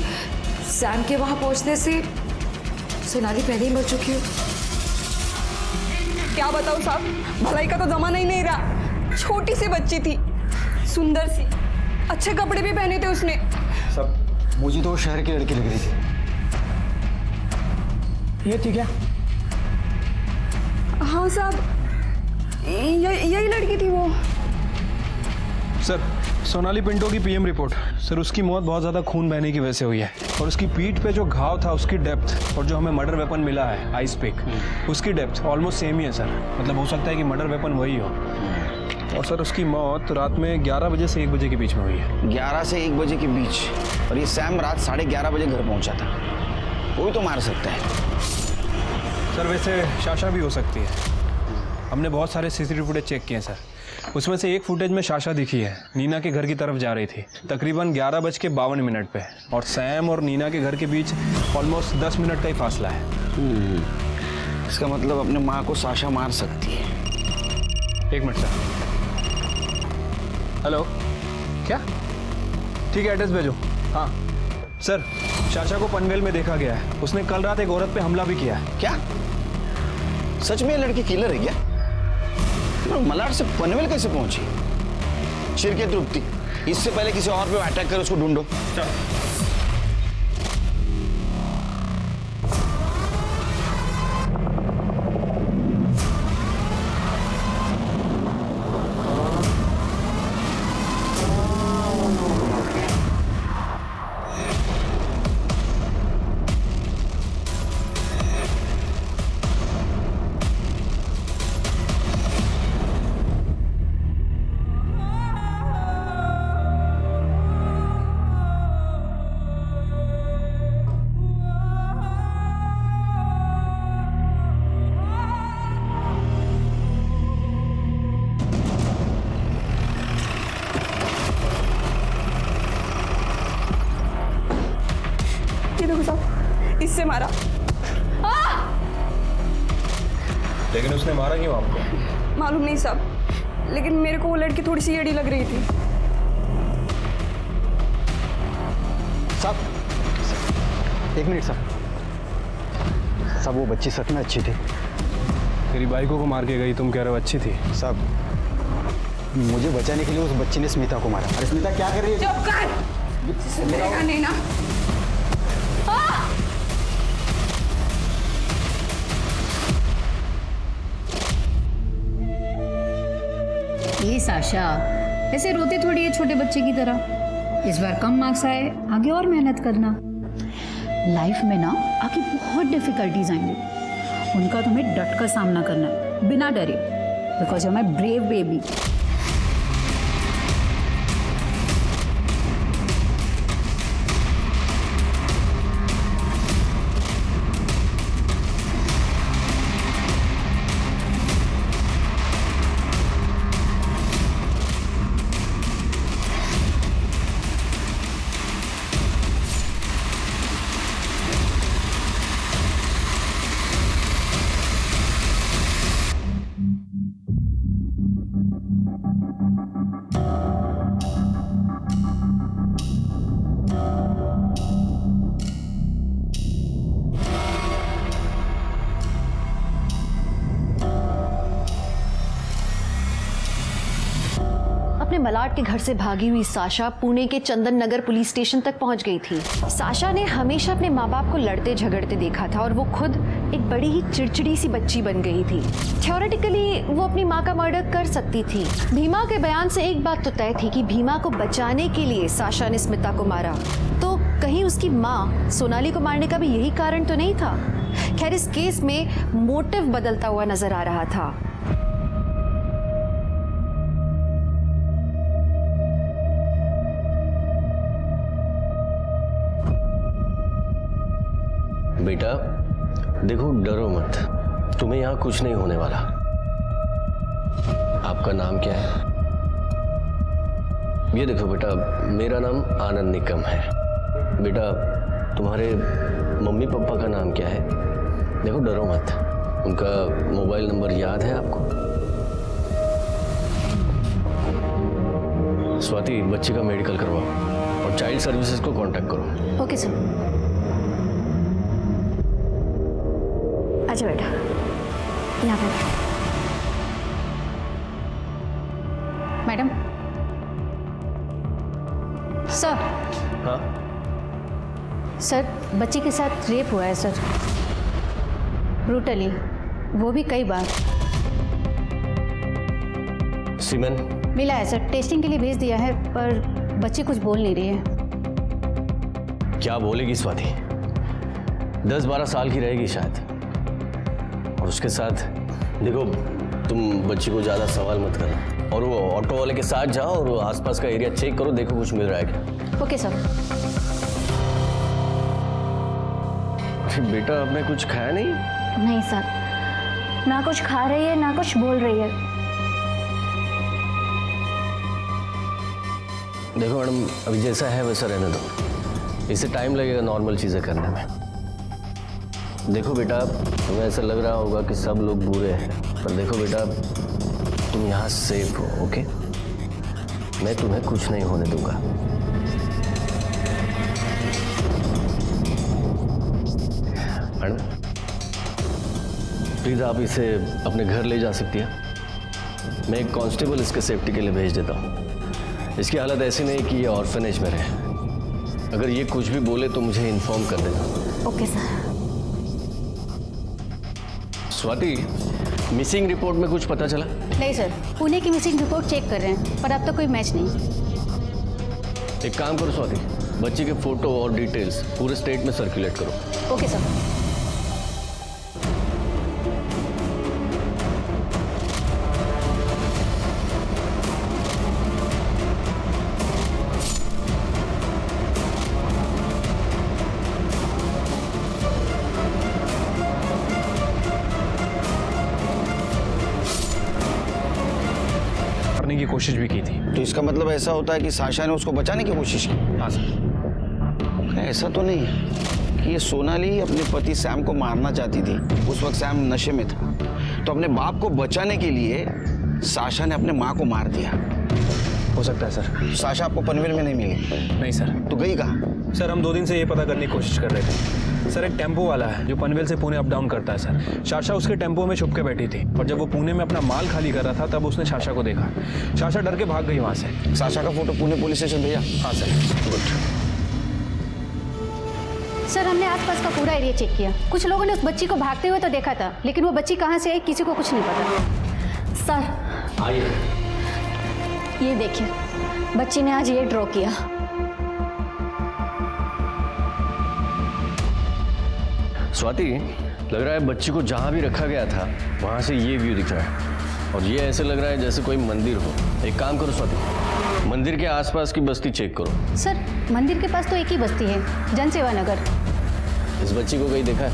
सैम के वहाँ पहुँचने से सोनाली पहले ही मर चुकी हो। क्या बताऊं साहब, भलाई का तो जमाना ही नहीं रहा। छोटी सी बच्ची थी, सुंदर सी, अच्छे कपड़े भी पहने थे उसने। सब मुझे तो शहर की लड़की लग रही थी। ये थी क्या? हाँ साहब, यही लड़की थी वो। सर, सोनाली पिंटो की पीएम रिपोर्ट। सर, उसकी मौत बहुत ज़्यादा खून बहने की वजह से हुई है और उसकी पीठ पे जो घाव था उसकी डेप्थ और जो हमें मर्डर वेपन मिला है आइस पिक, उसकी डेप्थ ऑलमोस्ट सेम ही है सर। मतलब हो सकता है कि मर्डर वेपन वही हो। और सर, उसकी मौत रात में 11 बजे से 1 बजे के बीच में हुई है। 11 से 1 बजे के बीच? और ये सैम रात 11:30 बजे घर पहुंचा था, कोई तो मार सकता है। सर, वैसे शाशा भी हो सकती है। हमने बहुत सारे सीसीटीवी फुटेज चेक किए हैं सर। उसमें से एक फुटेज में शाशा दिखी है, नीना के घर की तरफ जा रही थी तकरीबन 11:52 पे। और सैम और नीना के घर के बीच ऑलमोस्ट 10 मिनट का ही फासला है। इसका मतलब अपने माँ को साशा मार सकती है। 1 मिनट सर। हेलो, क्या? ठीक है, एड्रेस भेजो। हाँ सर, शाशा को पनवेल में देखा गया है। उसने कल रात एक औरत पे हमला भी किया है। क्या सच में ये लड़की किलर है क्या? मलाड से पनवेल कैसे पहुंची? शिरके तृप्ति, इससे पहले किसी और पे अटैक कर उसको ढूंढो। इससे मारा। लेकिन उसने मारा क्यों आपको? मालूम नहीं साहब, लेकिन मेरे को वो लड़की थोड़ी सी एड़ी लग रही थी। साहब, 1 मिनट साहब। साहब, वो बच्ची सच में अच्छी थी। तेरी बाइकों को मार के गई, तुम कह रहे हो अच्छी थी? साहब, मुझे बचाने के लिए उस बच्ची ने स्मिता को मारा। अरे स्मिता क्या कर रही है? चुप कर, मेरा नहीं ना। ये साशा ऐसे रोते थोड़ी है छोटे बच्चे की तरह। इस बार कम मार्क्स आए, आगे और मेहनत करना। लाइफ में ना आगे बहुत डिफिकल्टीज आएंगी, उनका तुम्हें डट कर सामना करना है बिना डरे, because you are my brave baby. Malad के घर से भागी हुई साशा पुणे के चंदन नगर पुलिस स्टेशन तक पहुंच गई थी। साशा ने हमेशा अपने माँ बाप को लड़ते झगड़ते देखा था और वो खुद एक बड़ी ही चिड़चिड़ी सी बच्ची बन गई थी। थ्योरेटिकली वो अपनी माँ का मर्डर कर सकती थी। भीमा के बयान से एक बात तो तय थी कि भीमा को बचाने के लिए साशा ने स्मिता को मारा, तो कहीं उसकी माँ सोनाली को मारने का भी यही कारण तो नहीं था। खैर, इस केस में मोटिव बदलता हुआ नजर आ रहा था। बेटा देखो, डरो मत, तुम्हें यहाँ कुछ नहीं होने वाला। आपका नाम क्या है? ये देखो बेटा, मेरा नाम आनंद निकम है। बेटा तुम्हारे मम्मी पापा का नाम क्या है? देखो डरो मत, उनका मोबाइल नंबर याद है आपको? स्वाति, बच्चे का मेडिकल करवाओ और चाइल्ड सर्विसेज को कांटेक्ट करो। Okay sir. अच्छा बेटा, यहाँ पे। मैडम। सर। हाँ सर, बच्ची के साथ रेप हुआ है सर, ब्रूटली, वो भी कई बार। सीमेन मिला है सर, टेस्टिंग के लिए भेज दिया है, पर बच्ची कुछ बोल नहीं रही है। क्या बोलेगी स्वाति? 10-12 साल की रहेगी शायद। और उसके साथ देखो, तुम बच्ची को ज़्यादा सवाल मत करना, और वो ऑटो वाले के साथ जाओ और आसपास का एरिया चेक करो, देखो कुछ मिल रहा है क्या। Okay sir. बेटा आपने कुछ खाया नहीं? नहीं सर, ना कुछ खा रही है ना कुछ बोल रही है। देखो मैडम, अभी जैसा है वैसा रहने दो, इससे टाइम लगेगा नॉर्मल चीज़ें करने में। देखो बेटा, तुम्हें ऐसा लग रहा होगा कि सब लोग बुरे हैं, पर देखो बेटा, तुम यहाँ सेफ हो, ओके? मैं तुम्हें कुछ नहीं होने दूंगा। मैडम प्लीज़ आप इसे अपने घर ले जा सकती हैं? मैं एक कांस्टेबल इसके सेफ्टी के लिए भेज देता हूँ। इसकी हालत ऐसी नहीं कि ये ऑर्फनेज में रहे। अगर ये कुछ भी बोले तो मुझे इन्फॉर्म कर देना। Okay sir. Swati, missing report में कुछ पता चला? नहीं सर, पुणे की मिसिंग रिपोर्ट चेक कर रहे हैं, पर अब तक कोई मैच नहीं। एक काम करो स्वाति, बच्ची के फोटो और डिटेल्स पूरे स्टेट में सर्कुलेट करो। Okay sir. की कोशिश भी की थी। तो इसका मतलब ऐसा होता है कि साशा ने उसको बचाने की कोशिश की? हाँ सर। ऐसा तो नहीं है कि ये सोनाली अपने पति सैम को मारना चाहती थी। उस वक्त सैम नशे में था, तो अपने बाप को बचाने के लिए साशा ने अपने माँ को मार दिया। हो सकता है सर। साशा आपको पनवेल में नहीं मिली? नहीं सर। तो गई कहाँ? सर हम 2 दिन से ये पता करने की कोशिश कर रहे थे। सर एक टेम्पो वाला है जो पनवेल से पुणे अप डाउन करता है सर। शाशा उसके टेम्पो में छुप के बैठी थी, और जब वो पुणे में अपना माल खाली कर रहा था तब उसने शाशा को देखा। शाशा डर के भाग गई वहाँ से। साशा का फोटो पुणे पुलिस स्टेशन भेजा? हाँ सर। गुड। सर हमने आसपास का पूरा एरिया चेक किया। कुछ लोगों ने उस बच्ची को भागते हुए तो देखा था, लेकिन वो बच्ची कहाँ से आई किसी को कुछ नहीं पता। सर आइए, ये देखिए, बच्ची ने आज ये ड्रॉ किया। स्वाति, लग रहा है बच्ची को जहाँ भी रखा गया था वहाँ से ये व्यू दिख रहा है, और ये ऐसे लग रहा है जैसे कोई मंदिर हो। एक काम करो स्वाति, मंदिर के आसपास की बस्ती चेक करो। सर मंदिर के पास तो एक ही बस्ती है, जनसेवा नगर। इस बच्ची को कहीं देखा है?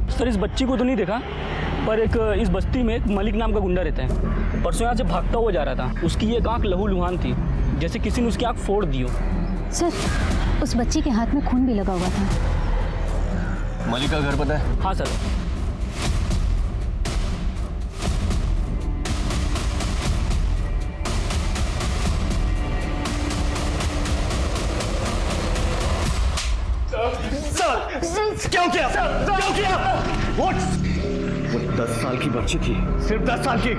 सर इस बच्ची को तो नहीं देखा, पर एक इस बस्ती में एक मलिक नाम का गुंडा रहता है। परसों यहाँ से भागता हुआ जा रहा था। उसकी एक आंख लहूलुहान थी, जैसे किसी ने उसकी आंख फोड़ दी हो। सर उस बच्ची के हाथ में खून भी लगा हुआ था। मलिक का घर पता है? हाँ सर। सर क्या किया? क्या किया? What? वो 10 साल की बच्ची थी, सिर्फ 10 साल की।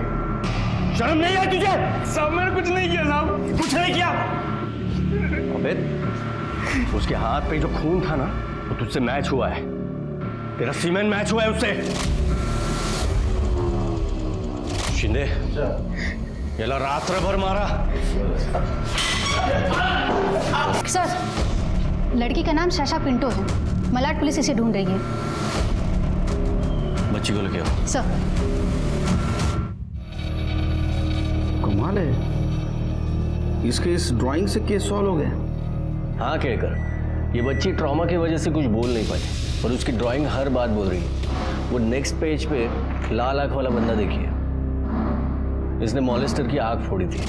शर्म नहीं आई तुझे? साहब मैंने कुछ नहीं किया साहब। कुछ नहीं किया? अबे उसके हाथ पे जो खून था ना, वो तुझसे मैच हुआ है। तेरा सीमेन मैच हुआ है उससे। शिंदे, याला रात्र भर मारा। सर लड़की का नाम साशा पिंटो है, मलाड पुलिस इसे ढूंढ रही है। बच्ची को लेके आओ। सर। कमाल है, इसके इस ड्राइंग से केस सॉल्व हो गया। हाँ कहकर, ये बच्ची ट्रॉमा की वजह से कुछ बोल नहीं पाई, पर उसकी ड्राइंग हर बात बोल रही है। वो नेक्स्ट पेज पे लाल आंख वाला बंदा देखिए, इसने मॉलेस्टर की आंख फोड़ी थी,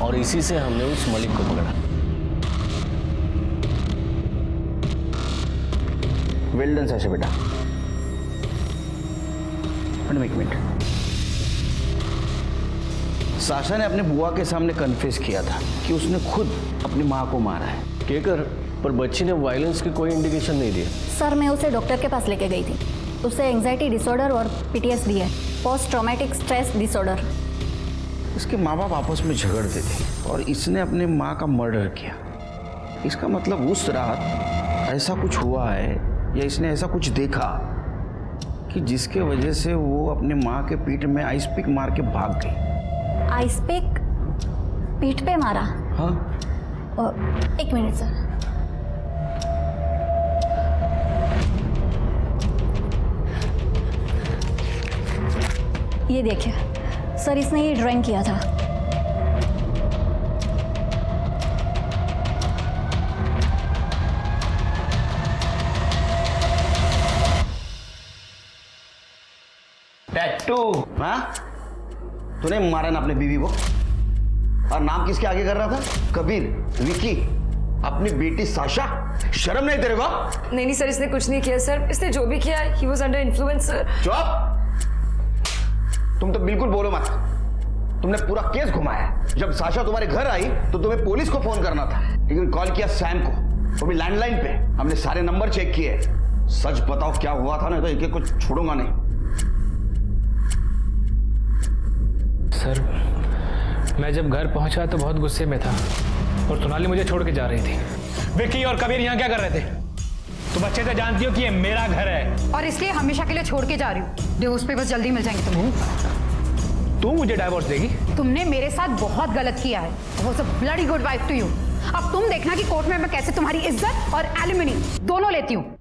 और इसी से हमने उस मलिक को पकड़ा। वेल डन साशा बेटा। मैडम एक मिनट। साशा ने अपने बुआ के सामने कन्फेस किया था कि उसने खुद अपनी माँ को मारा है। केकर, पर बच्ची ने वायलेंस की कोई इंडिकेशन नहीं दी। सर मैं उसे डॉक्टर के पास लेके गई थी। उसे एंजाइटी डिसऑर्डर और PTSD है, पोस्ट ट्रॉमेटिक स्ट्रेस डिसऑर्डर। इसके माँ बाप आपस में झगड़ते थे और इसने अपने माँ का मर्डर किया। इसका मतलब उस रात ऐसा कुछ हुआ है या इसने ऐसा कुछ देखा कि जिसके वजह से वो अपने माँ के पीठ में आइस पिक मार के भाग गई। आइस पिक पीठ पे मारा? हाँ। एक मिनट सर। ये देखिए सर, इसने ये ड्राइंग किया था। टैटू? हाँ, तूने मारा ना अपने बीवी को? और नाम किसके आगे कर रहा था? कबीर, विकी, अपनी बेटी साशा? शर्म नहीं तेरे को? नहीं सर, इसने कुछ नहीं किया सर। इसने जो भी किया he was under influence sir. चुप! तुम तो बिल्कुल बोलो मत। तुमने पूरा केस घुमाया। जब साशा तुम्हारे घर आई तो तुम्हें पुलिस को फोन करना था, लेकिन कॉल किया सैम को, वो भी लैंडलाइन पे। हमने सारे नंबर चेक किए। सच बताओ क्या हुआ था, नहीं तो एक कुछ छोड़ूंगा नहीं। सर मैं जब घर पहुंचा तो बहुत गुस्से में था और सोनाली मुझे छोड़ के जा रही थी। विक्की और कबीर यहाँ क्या कर रहे थे? तुम अच्छे से जानती हो कि ये मेरा घर है और इसलिए हमेशा के लिए छोड़ के जा रही हूँ। डिवोर्स पेपर्स जल्दी मिल जाएंगे तुम्हें। तू मुझे डाइवोर्स देगी? तुमने मेरे साथ बहुत गलत किया है। वो सब bloody good wife to you. अब तुम देखना कि कोर्ट में मैं कैसे तुम्हारी इज्जत और एलिमनी दोनों लेती हूँ।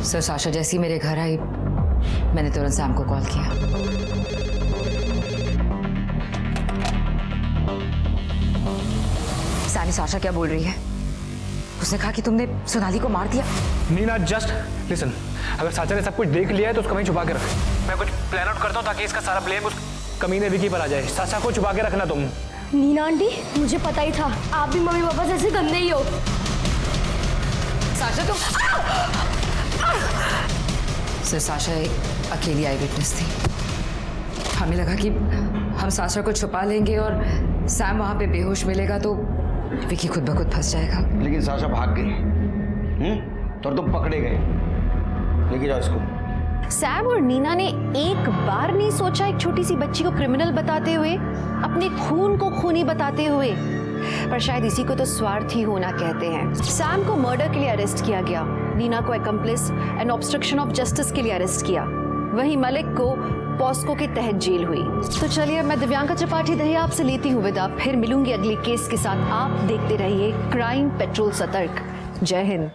सर साशा जैसी मेरे घर आई, मैंने तुरंत सैम को कॉल किया। सैमी, साशा क्या बोल रही है? उसने कहा कि तुमने सोनाली को मार दिया। नीना जस्ट लिसन, अगर साशा ने सब कुछ देख लिया है तो उसको वहीं छुपा के रख। मैं कुछ प्लान आउट करता हूँ ताकि इसका सारा ब्लेम उस कमीने विकी पर आ जाए। साशा को छुपा के रखना तुम। नीना आंटी, मुझे पता ही था आप भी मम्मी पापा जैसे गंदे ही हो। साशा तुम सर, साशा एक अकेली आई विटनेस थी। हमें लगा कि हम साशा को छुपा लेंगे और सैम वहां पे बेहोश मिलेगा तो विकी खुद ब खुद फंस जाएगा। लेकिन साशा भाग गई और तुम पकड़े गए। लेके जाओ इसको। सैम और नीना ने एक बार नहीं सोचा एक छोटी सी बच्ची को क्रिमिनल बताते हुए, अपने खून को खूनी बताते हुए। पर शायद इसी को तो स्वार्थी होना कहते हैं। सैम को मर्डर के लिए अरेस्ट किया गया, नीना को एक्म्प्लिस एंड ऑब्स्ट्रक्शन ऑफ जस्टिस के लिए अरेस्ट किया। वहीं मलिक को पॉस्को के तहत जेल हुई। तो चलिए मैं दिव्यांका त्रिपाठी दहिया आपसे लेती हूँ विदा। फिर मिलूंगी अगले केस के साथ। आप देखते रहिए क्राइम पेट्रोल सतर्क। जय हिंद।